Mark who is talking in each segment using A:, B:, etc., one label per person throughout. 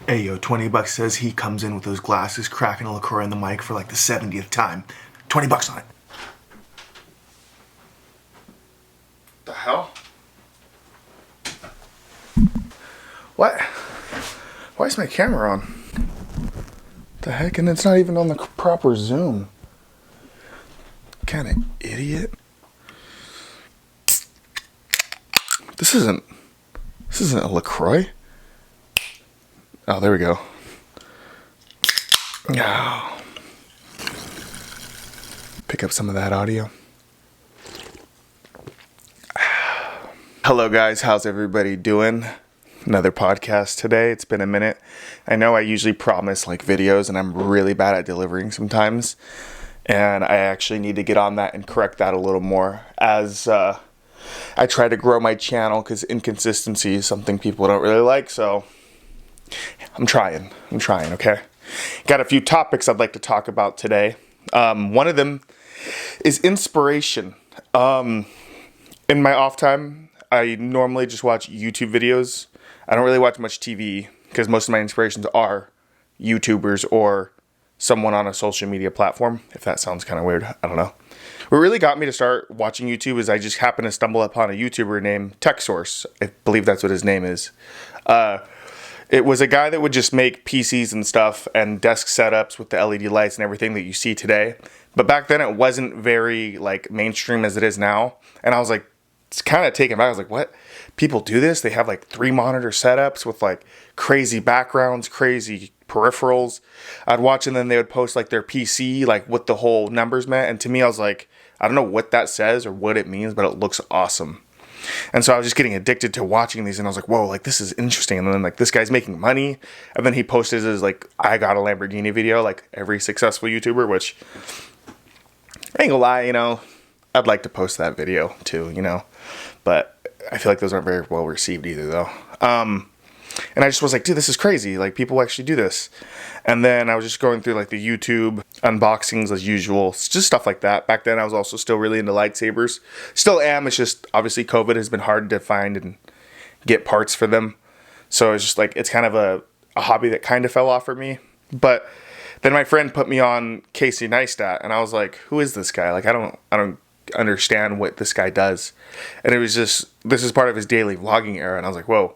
A: Hey yo, 20 bucks says he comes in with those glasses, cracking a LaCroix in the mic for like the 70th time. 20 bucks on it.
B: The hell? What? Why is my camera on? The heck? And it's not even on the proper zoom. Kind of idiot. This isn't a LaCroix. Oh, there we go. Oh. Pick up some of that audio. Hello guys, how's everybody doing? Another podcast today. It's been a minute. I know I usually promise like videos and I'm really bad at delivering sometimes. And I actually need to get on that and correct that a little more as I try to grow my channel, because inconsistency is something people don't really like. So I'm trying, okay? Got a few topics I'd like to talk about today. One of them is inspiration. In my off time, I normally just watch YouTube videos. I don't really watch much TV because most of my inspirations are YouTubers or someone on a social media platform, if that sounds kind of weird. I don't know. What really got me to start watching YouTube is I just happened to stumble upon a YouTuber named TechSource. I believe that's what his name is. It was a guy that would just make PCs and stuff and desk setups with the LED lights and everything that you see today. But back then it wasn't very like mainstream as it is now. And I was like, it's kind of taken back. I was like, what? People do this? They have like 3 monitor setups with like crazy backgrounds, crazy peripherals. I'd watch and then they would post like their PC, like what the whole numbers meant. And to me, I was like, I don't know what that says or what it means, but it looks awesome. And so I was just getting addicted to watching these, and I was like, whoa, like this is interesting. And then like this guy's making money. And then he posted his like, I got a Lamborghini video, like every successful YouTuber, which I ain't gonna lie, you know, I'd like to post that video too, you know, but I feel like those aren't very well received either though. And I just was like, dude, this is crazy. Like people actually do this. And then I was just going through like the YouTube unboxings as usual, just stuff like that. Back then I was also still really into lightsabers. Still am. It's just obviously COVID has been hard to find and get parts for them. So it's just like, it's kind of a hobby that kind of fell off for me. But then my friend put me on Casey Neistat and I was like, who is this guy? Like, I don't understand what this guy does. And it was just, this is part of his daily vlogging era. And I was like, whoa.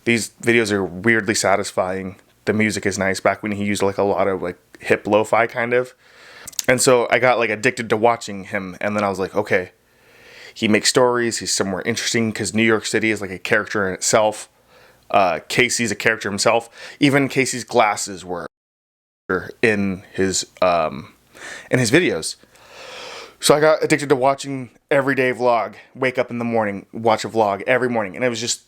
B: These videos are weirdly satisfying. The music is nice. Back when he used like a lot of like hip lo-fi kind of. And so I got like addicted to watching him. And then I was like, okay, he makes stories. He's somewhere interesting because New York City is like a character in itself. Casey's a character himself. Even Casey's glasses were in his videos. So I got addicted to watching everyday vlog. Wake up in the morning, watch a vlog every morning. And it was just,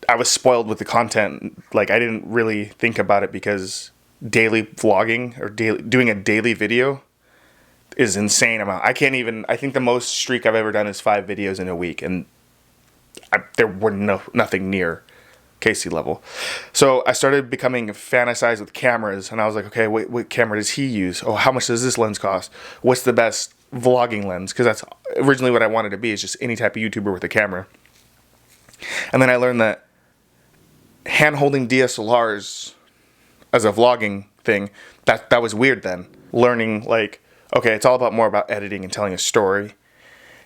B: I was spoiled with the content. Like I didn't really think about it because daily vlogging or doing a daily video is insane amount. I think the most streak I've ever done is 5 videos in a week. And there were nothing near Casey level. So I started becoming fantasized with cameras and I was like, okay, wait, what camera does he use? Oh, how much does this lens cost? What's the best vlogging lens? Because that's originally what I wanted to be, is just any type of YouTuber with a camera. And then I learned that hand-holding DSLRs as a vlogging thing, that was weird then. Learning like, okay, it's all about more about editing and telling a story.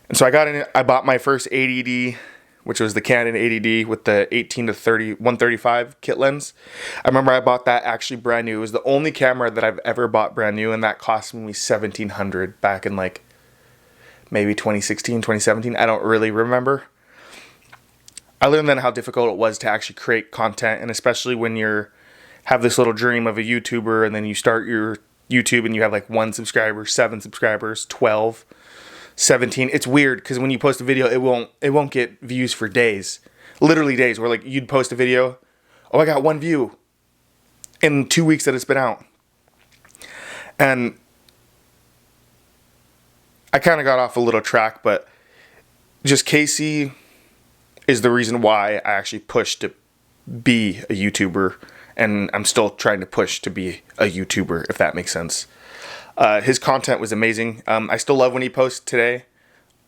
B: And so I bought my first 80D, which was the Canon 80D with the 135 kit lens. I remember I bought that actually brand new. It was the only camera that I've ever bought brand new, and that cost me $1,700 back in like maybe 2016, 2017. I don't really remember. I learned then how difficult it was to actually create content, and especially when have this little dream of a YouTuber, and then you start your YouTube and you have like 1 subscriber, 7 subscribers, 12, 17. It's weird because when you post a video, it won't get views for days, literally days. Where like you'd post a video, oh, I got 1 view in 2 weeks that it's been out, and I kind of got off a little track, but just Casey is the reason why I actually pushed to be a YouTuber, and I'm still trying to push to be a YouTuber, if that makes sense. His content was amazing. I still love when he posts today.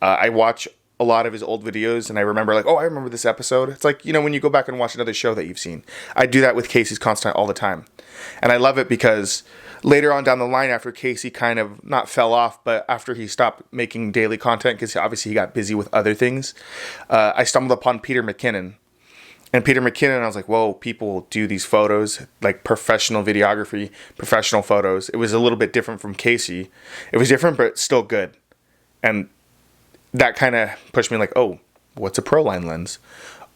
B: I watch a lot of his old videos and I remember like, oh, I remember this episode. It's like, you know, when you go back and watch another show that you've seen. I do that with Casey's content all the time. And I love it because later on down the line, after Casey kind of not fell off, but after he stopped making daily content, because obviously he got busy with other things, I stumbled upon Peter McKinnon. And Peter McKinnon, I was like, whoa, people do these photos, like professional videography, professional photos. It was a little bit different from Casey. It was different, but still good. And that kind of pushed me like, oh, what's a Proline lens?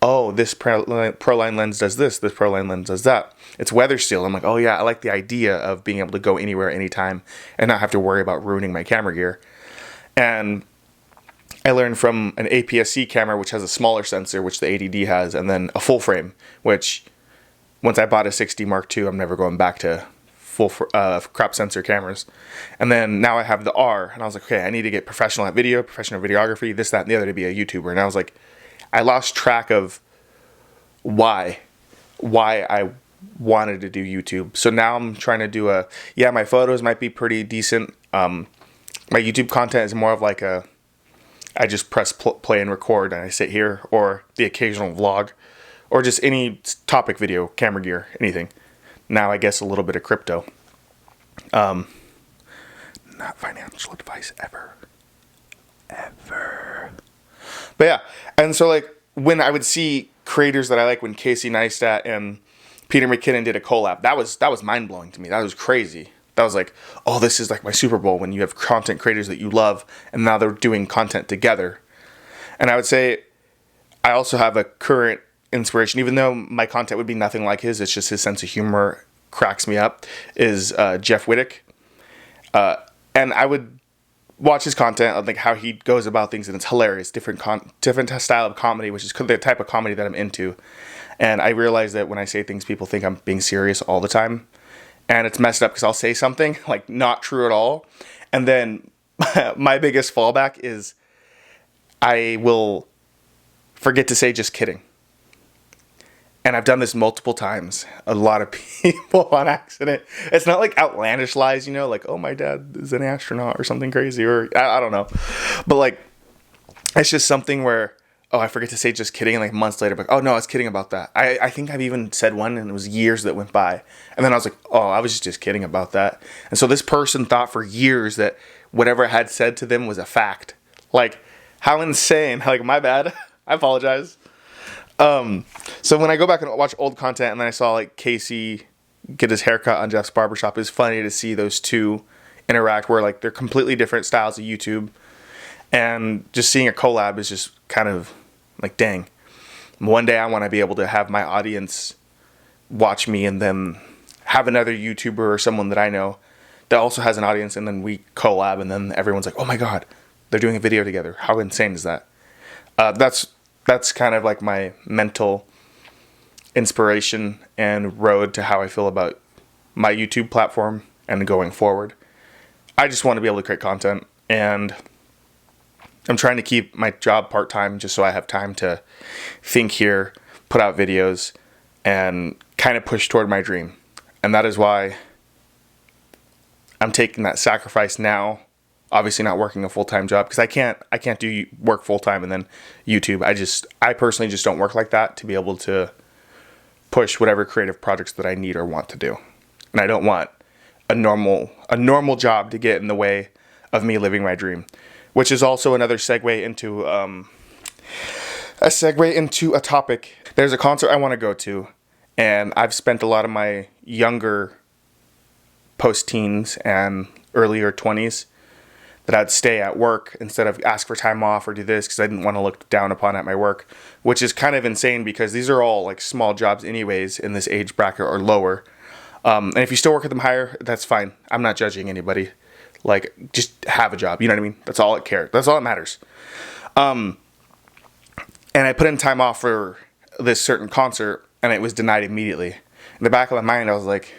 B: Oh, this Proline lens does this Proline lens does that. It's weather seal. I'm like, oh yeah, I like the idea of being able to go anywhere, anytime, and not have to worry about ruining my camera gear. And I learned from an APS-C camera, which has a smaller sensor, which the ADD has, and then a full frame, which once I bought a 6D Mark II, I'm never going back to full crop sensor cameras. And then now I have the R, and I was like, okay, I need to get professional at video, professional videography, this, that, and the other to be a YouTuber. And I was like, I lost track of why I wanted to do YouTube. So now I'm trying to do my photos might be pretty decent. My YouTube content is more of like I just press play and record and I sit here, or the occasional vlog, or just any topic video, camera gear, anything. Now I guess a little bit of crypto. Not financial advice ever. But yeah, and so like when I would see creators that I like, when Casey Neistat and Peter McKinnon did a collab, that was mind blowing to me. That was crazy. That was like, oh, this is like my Super Bowl, when you have content creators that you love and now they're doing content together. And I would say I also have a current inspiration, even though my content would be nothing like his, it's just his sense of humor cracks me up, is Jeff Wittick. And I would watch his content, like how he goes about things, and it's hilarious. Different style of comedy, which is the type of comedy that I'm into. And I realize that when I say things, people think I'm being serious all the time. And it's messed up because I'll say something like not true at all. And then my biggest fallback is I will forget to say just kidding. And I've done this multiple times. A lot of people on accident. It's not like outlandish lies, you know, like, oh, my dad is an astronaut or something crazy, or I don't know. But like, it's just something where, oh, I forget to say just kidding, and like months later, like, oh no, I was kidding about that. I think I've even said one, and it was years that went by. And then I was like, oh, I was just kidding about that. And so this person thought for years that whatever I had said to them was a fact. Like, how insane. Like, my bad. I apologize. So when I go back and watch old content, and then I saw like Casey get his haircut on Jeff's barbershop, it's funny to see those two interact, where like they're completely different styles of YouTube. And just seeing a collab is just kind of like, dang. One day I want to be able to have my audience watch me, and then have another YouTuber or someone that I know that also has an audience, and then we collab, and then everyone's like, oh my God, they're doing a video together. How insane is that? That's kind of like my mental inspiration and road to how I feel about my YouTube platform and going forward. I just want to be able to create content, and I'm trying to keep my job part-time just so I have time to think here, put out videos, and kind of push toward my dream. And that is why I'm taking that sacrifice now. Obviously not working a full-time job, because I can't do work full-time and then YouTube. I personally just don't work like that to be able to push whatever creative projects that I need or want to do. And I don't want a normal job to get in the way of me living my dream. Which is also another segue into a topic. There's a concert I want to go to, and I've spent a lot of my younger post-teens and earlier 20s that I'd stay at work instead of ask for time off or do this, because I didn't want to look down upon at my work, which is kind of insane because these are all like small jobs anyways in this age bracket or lower. And if you still work at them higher, that's fine. I'm not judging anybody. Like, just have a job. You know what I mean? That's all it cares. That's all that matters. And I put in time off for this certain concert, and it was denied immediately. In the back of my mind, I was like,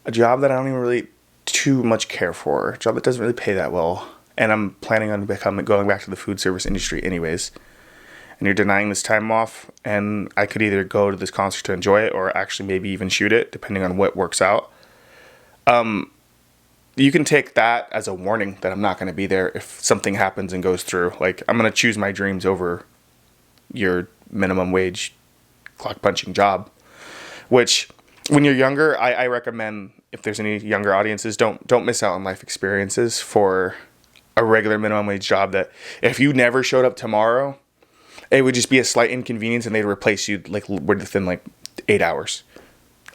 B: a job that I don't even really too much care for, a job that doesn't really pay that well, and I'm planning on going back to the food service industry anyways. And you're denying this time off, and I could either go to this concert to enjoy it, or actually maybe even shoot it, depending on what works out. you can take that as a warning that I'm not going to be there if something happens and goes through. Like, I'm going to choose my dreams over your minimum wage clock punching job, which when you're younger, I recommend, if there's any younger audiences, don't miss out on life experiences for a regular minimum wage job that if you never showed up tomorrow, it would just be a slight inconvenience and they'd replace you like within like 8 hours.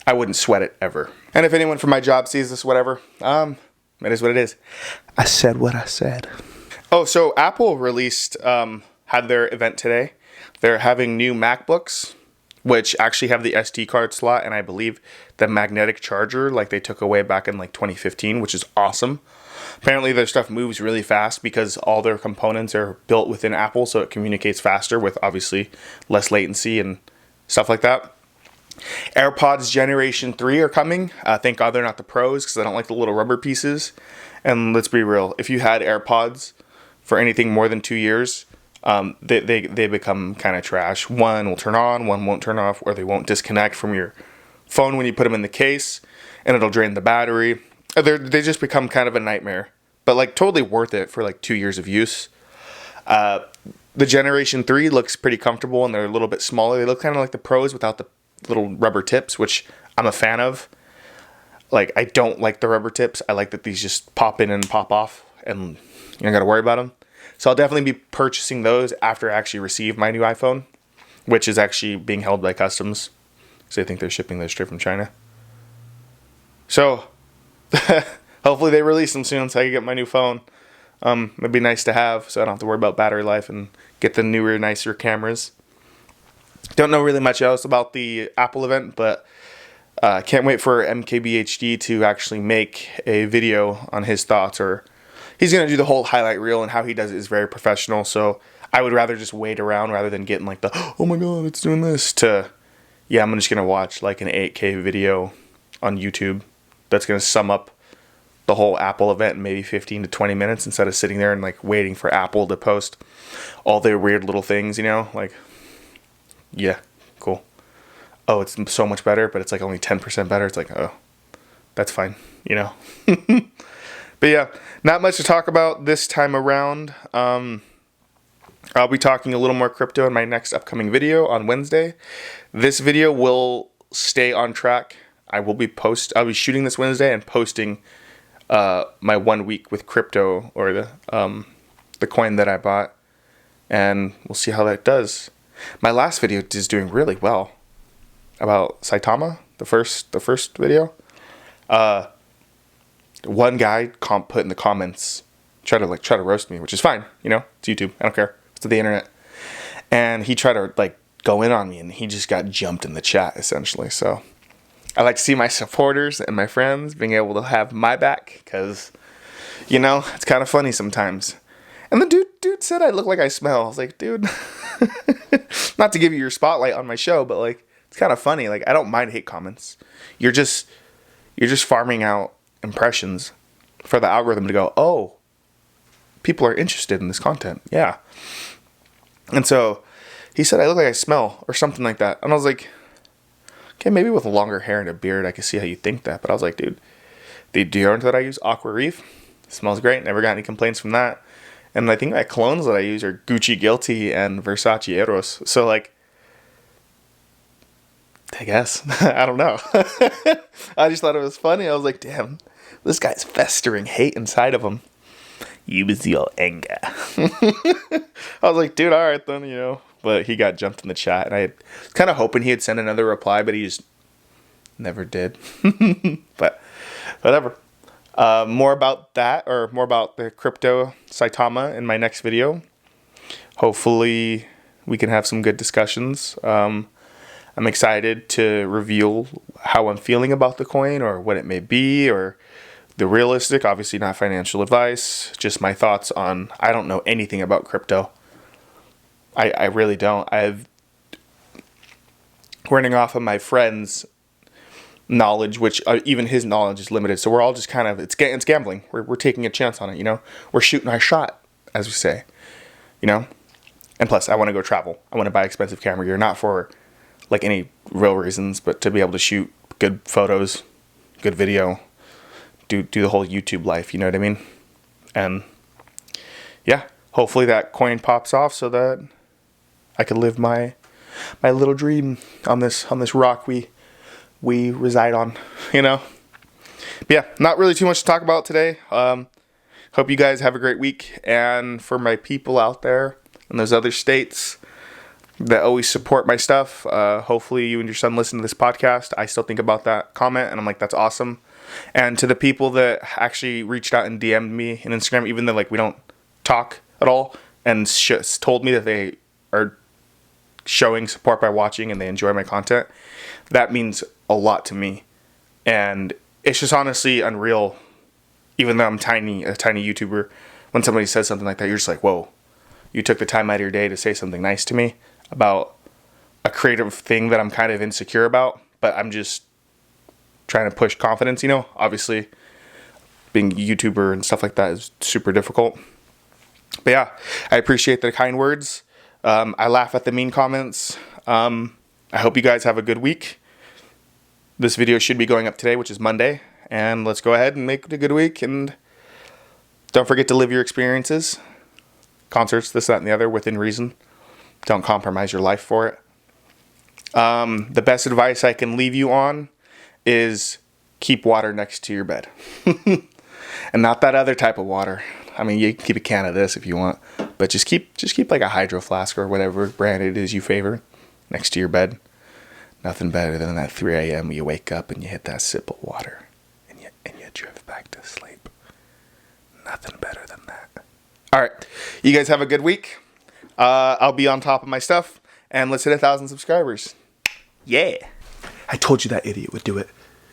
B: I wouldn't sweat it ever. And if anyone from my job sees this, whatever, it is what it is. I said what I said. Oh, so Apple released, had their event today. They're having new MacBooks, which actually have the SD card slot and I believe the magnetic charger like they took away back in like 2015, which is awesome. Apparently their stuff moves really fast because all their components are built within Apple, so it communicates faster with obviously less latency and stuff like that. Airpods Generation 3 are coming. Thank God they're not the Pros because I don't like the little rubber pieces. And let's be real, if you had AirPods for anything more than 2 years, they become kind of trash. One will turn on, one won't turn off, or they won't disconnect from your phone when you put them in the case, and it'll drain the battery. They just become kind of a nightmare, but like totally worth it for like 2 years of use. The Generation 3 looks pretty comfortable and they're a little bit smaller. They look kind of like the Pros without the little rubber tips, which I'm a fan of. Like, I don't like the rubber tips. I like that these just pop in and pop off and you don't got to worry about them. So I'll definitely be purchasing those after I actually receive my new iPhone, which is actually being held by customs. So I think they're shipping those straight from China. So hopefully they release them soon so I can get my new phone. It'd be nice to have so I don't have to worry about battery life and get the newer, nicer cameras. Don't know really much else about the Apple event, but can't wait for MKBHD to actually make a video on his thoughts, or he's going to do the whole highlight reel, and how he does it is very professional. So I would rather just wait around rather than getting like the, oh my God, it's doing this, to, yeah, I'm just going to watch like an 8K video on YouTube that's going to sum up the whole Apple event in maybe 15 to 20 minutes instead of sitting there and like waiting for Apple to post all their weird little things, you know, like, yeah, cool. Oh, it's so much better, but it's like only 10% better. It's like, oh, that's fine, you know. But yeah, not much to talk about this time around. I'll be talking a little more crypto in my next upcoming video on Wednesday. This video will stay on track. I'll be shooting this Wednesday and posting my 1 week with crypto, or the coin that I bought, and we'll see how that does. My last video is doing really well about Saitama, the first video. One guy put in the comments, try to roast me, which is fine, you know, it's YouTube, I don't care, it's the internet, and he tried to like go in on me, and he just got jumped in the chat essentially. So I like to see my supporters and my friends being able to have my back, because, you know, it's kind of funny sometimes. And the dude said I look like I smell. I was like, dude, not to give you your spotlight on my show, but like, it's kind of funny. Like, I don't mind hate comments. You're just farming out impressions for the algorithm to go, oh, people are interested in this content. Yeah. And so he said I look like I smell or something like that. And I was like, okay, maybe with longer hair and a beard, I can see how you think that. But I was like, dude, the deodorant that I use, Aqua Reef, smells great. Never got any complaints from that. And I think my colognes that I use are Gucci Guilty and Versace Eros. So, like, I guess. I don't know. I just thought it was funny. I was like, damn, this guy's festering hate inside of him. Use your anger. I was like, dude, all right then, you know. But he got jumped in the chat, and I was kind of hoping he'd send another reply, but he just never did. But whatever. More about that, or more about the crypto Saitama in my next video. Hopefully we can have some good discussions. I'm excited to reveal how I'm feeling about the coin, or what it may be, or the realistic, obviously not financial advice, just my thoughts on, I don't know anything about crypto. I really don't. I've running off of my friend's knowledge, which even his knowledge is limited. So we're all just kind of, it's gambling. We're taking a chance on it, you know. We're shooting our shot, as we say, you know. And plus, I want to go travel. I want to buy expensive camera gear, not for like any real reasons, but to be able to shoot good photos, good video, do the whole YouTube life, you know what I mean? And yeah, hopefully that coin pops off so that I can live my little dream on this rock we reside on, you know? But yeah, not really too much to talk about today. Hope you guys have a great week. And for my people out there in those other states that always support my stuff, hopefully you and your son listen to this podcast. I still think about that comment, and I'm like, that's awesome. And to the people that actually reached out and DM'd me on Instagram, even though like we don't talk at all, and told me that they are showing support by watching and they enjoy my content, that means a lot to me. And it's just honestly unreal. Even though I'm a tiny YouTuber, when somebody says something like that, you're just like, whoa, you took the time out of your day to say something nice to me about a creative thing that I'm kind of insecure about, but I'm just trying to push confidence, you know? Obviously, being a YouTuber and stuff like that is super difficult. But yeah, I appreciate the kind words. I laugh at the mean comments. I hope you guys have a good week. This video should be going up today, which is Monday. And let's go ahead and make it a good week. And don't forget to live your experiences. Concerts, this, that, and the other, within reason. Don't compromise your life for it. The best advice I can leave you on is keep water next to your bed. And not that other type of water. I mean, you can keep a can of this if you want. But just keep like a hydro flask or whatever brand it is you favor next to your bed. Nothing better than that 3 a.m. you wake up and you hit that sip of water. And you drift back to sleep. Nothing better than that. All right. You guys have a good week. I'll be on top of my stuff. And let's hit 1,000 subscribers. Yeah.
A: I told you that idiot would do it.